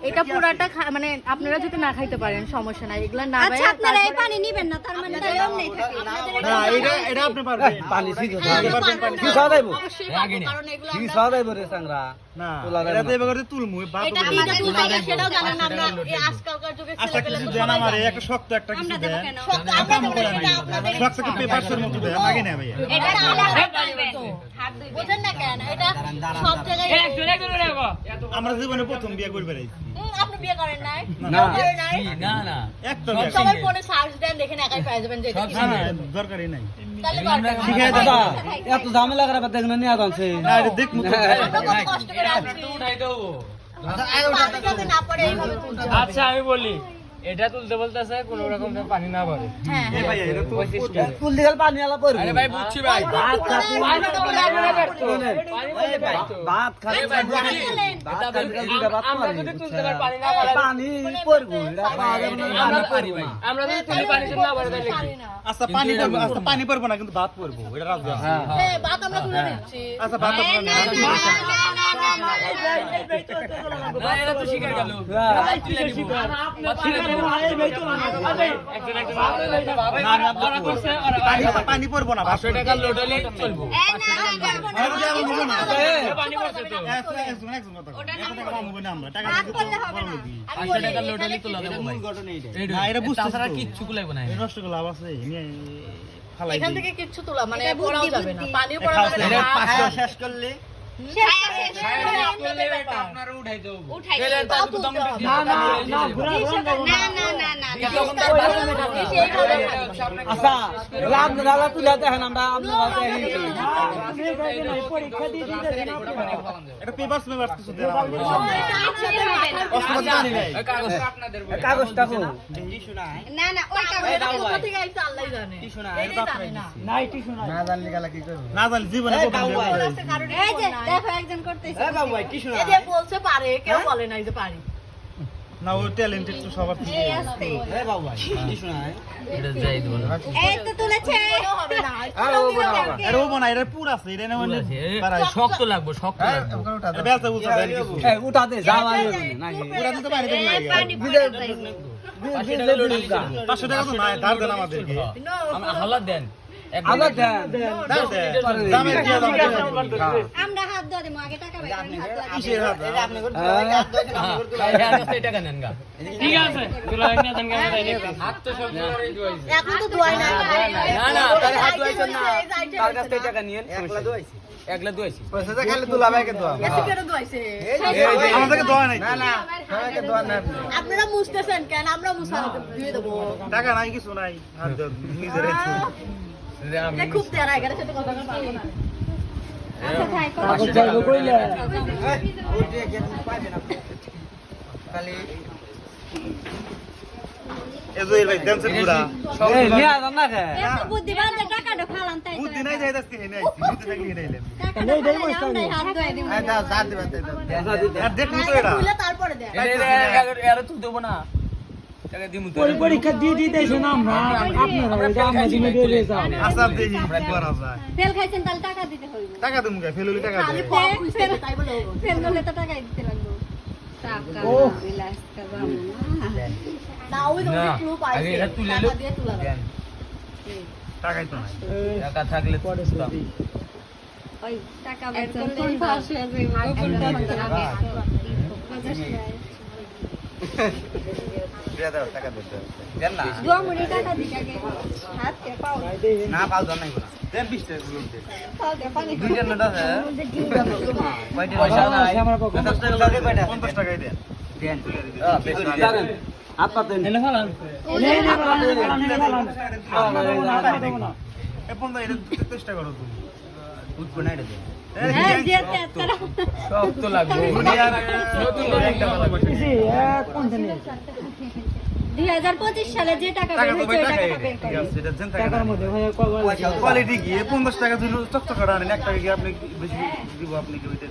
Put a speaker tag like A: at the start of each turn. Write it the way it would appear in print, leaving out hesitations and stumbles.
A: এটা পুরাটা মানে আপনারা যদি না খাইতে পারেন সমস্যা নাই, এগুলা না
B: আচ্ছা আপনারা এই পানি নিবেন না, তার মানে তাই নেই থাকে
C: না এটা আপনি পারবেন পানি সিদ্ধ পারবেন কি সাদা দেব
A: কারণ এগুলা
C: কি সাদা দেব রে সাংরা না এটা তো এবারে তুলমু বাপ
A: এটা আমাদের তুলতে সেটাও জানেন না আমরা এই আজকালকার যুগে
C: আচ্ছা কিছু দেন আমারে একটা শক্ত একটা কিছু দেন
A: শক্ত আমরা দেব এটা আপনাদের
C: শক্ত কি পেপারসের মতো দেন আগে না ভাইয়া
A: এটা বুঝেন না কেন এটা সব জায়গায়
C: আমরা জীবনে প্রথম বিয়ে করবে রাই
A: আপনি বিয়ে করেন নাই
C: না না একটা বিয়ে
A: সবাই ফোনে সার্চ দেন দেখেন একাই পেয়ে যাবেন যে
C: না না দরকারই নাই
A: তাহলে করবেন
C: শিখাই দাদা এত ঝামেলা করে বাদ দেখনা নিয়া দানছে না এটা দেখ মুখ
A: কষ্ট করে আসছি উঠাই দাও না পড়ে এইভাবে তুলতে হবে।
D: আচ্ছা আমি বলি এটা তুলতে বলতেছে কোন রকম পানি না পড়ে
A: হ্যাঁ
C: এ ভাই এটা তো তুল দিগাল পানি আলা পড়বে
D: আরে ভাই বুঝছি ভাই
C: ভাত খাতে ভাত খাতে
D: আমরা যদি তুলতে পারি না পড়ে
C: পানি পড়বো এটা
D: আমরা পারি ভাই আমরা যদি তুলি পানি না পড়ে তাহলে কি
C: আচ্ছা পানি পড়বো আচ্ছা পানি পড়বো না কিন্তু ভাত পড়বো এটা রাজগা
A: হ্যাঁ বাত আমরা তুলে দিচ্ছি
C: আচ্ছা ভাত
D: না এটা তো শিকার গেল তুলে দিব
C: পানি পড়বো না
D: 500 টাকা লোড হলে চলবো পানি পড়ছে তো 500 টাকা লোড হলে তোলা দেবো ভাই তাছাড়া কিচ্ছু কুলাইবো না
A: এখান থেকে কিচ্ছু তোলা মানে পড়াও যাবে না পানিও পড়া যাবে না
C: শেষ করলে
D: আপনারা উঠাই দেবো
C: আচ্ছা রাত রালা তুলে দেখেন আমরা এটা পেপারস মেপারস কিছু দেন কাগজটা কো
A: না না ওই কাগজটা কোথা থেকে আইছে আল্লাহই জানে এইটাই জানে না
C: নাই টিস্যু নাই না জানলে গেলা কি করব না জানলে জীবনে প্রথম
B: এই যে দেখো একজন করতেছে
C: এ বাবু ভাই টিস্যু
A: এই যে বলছে পারে কেউ বলে নাই যে পারি
C: না ও ট্যালেন্টেড তো সবার থেকে
B: এই আসতে
C: এ বাবু ভাই টিস্যু নাই
D: এটা যাই দেবো না
B: এই তো তুলেছে
A: হবে না
C: আরে ও বনা আরে ও বনা এটা পুরা আছে এটা না মানে
D: শক্ত লাগবো শক্ত লাগবো
C: বেলটা উঠা দেন কিছু এ উঠা দে যাওয়া নাকি পুরা দিতে পারি দেন
B: এই পানি পড়ে যায়
C: 500 টাকা তো নাই ধার দেন আমাদেরকে
D: হালাত দেন
C: আবার দেন দামের কি দাম
B: আমরা হাত ধরে দেবো আগে টাকা পাই আমি হাত ধরে
C: কিসের হাত আপনি
D: টাকা নেন গা ঠিক আছে হাত তো সব
A: এখন তো দোয়াই নাই
D: না না তার হাত ধুইছেন না তার কাছ থেকে টাকা নিয়েন একলা ধুইছি
C: পয়সাটা খালি তুলা ভাইকে দাও
A: এসে কেন দোয়াইছে
C: আমাদেরকে দোয়া নাই না না সবাইকে দোয়া নাই
A: আপনারা মুছতেছেন কেন আমরা মুছা দিয়ে দেবো
C: টাকা নাই কিছু নাই হাত দাও নিজের ইচ্ছে
A: এ খুব তেরা এখানে সাথে কথা বলতে পারবো না
B: আচ্ছা থাই
C: কাগজ যাইবো কইলে ওইটা কি পাইবে না খালি এজুইর ভাই দেন পুরা এই নিয়া জান না কে
B: এত বুদ্ধিমান যে টাকাটা ফালান তাই
C: বুদ্ধি নাই যাই দস্তি হেনে আইছি বুদ্ধি থাকি হেনে আইলেন
B: নেই দেই বসতা হাত ধরে দিমু
C: আই দাও দাও দিবা আর দেখুন তো এটা
A: খুলে তারপরে দেন
D: এর তুই দেবো না টাকা দিমু তো
E: পরীক্ষা দিয়ে দিতেছে না আমরা আপনারা আমরা দিনে দিয়ে যাও
C: আসার দেখি করা যায়
B: ফেল খাইছেন তাহলে টাকা দিতে হইব
C: টাকা দেবো কে ফেলুলি টাকা দে
A: খালি ফর্ম খুলছে তাই বলে
B: ফেল করলে তো টাকা দিতে লাগবে টাকা বিলাস টাকা
A: না ওই তো ক্লু পাইছে
D: আগে এটা তুলে
A: টাকা দিয়ে তুলা দেন
C: টাকাই তো নাই
D: টাকা থাকলে পরে
B: ওই টাকা বের করলে পাস হয়ে যাবে
C: দিয়া দাও টাকা দে দেন না
B: দুমুড়ি টাকা দিকে আগে হাত কে পাও
C: না পাও জান নাই না দেন 20 টাকা গুলো দে
B: পাও দে পানি
C: দুইটা নোট আছে
D: পয়সা নাই
E: আমরা পাবো
C: 50 টাকা লাগে কয়টা 50 টাকাই দেন দেন বেশি দেন আপা দেন
D: এনে ফালান
C: এ পন্দ এটা চেষ্টা করো তুমি উঠবো না এটা দেন
B: হ্যাঁ যেতে তারা
D: শক্ত লাগবে নতুন একটা ভালো
E: কিসে এক কোনটা নেই
B: 2025 সালে যে টাকা
C: টাকা
B: বের
C: তো
B: হয়েছে
C: টাকা
B: ওই টাকাটা বের
C: ঠিক
B: করো
C: আছে এটা দেন টাকা
E: টাকার মধ্যে ভাই
C: কোয়ালিটি কি 50 টাকা দিন চকচক করে আনেন 1 টাকা কি আপনি বেশি দিব আপনি কি ওইটা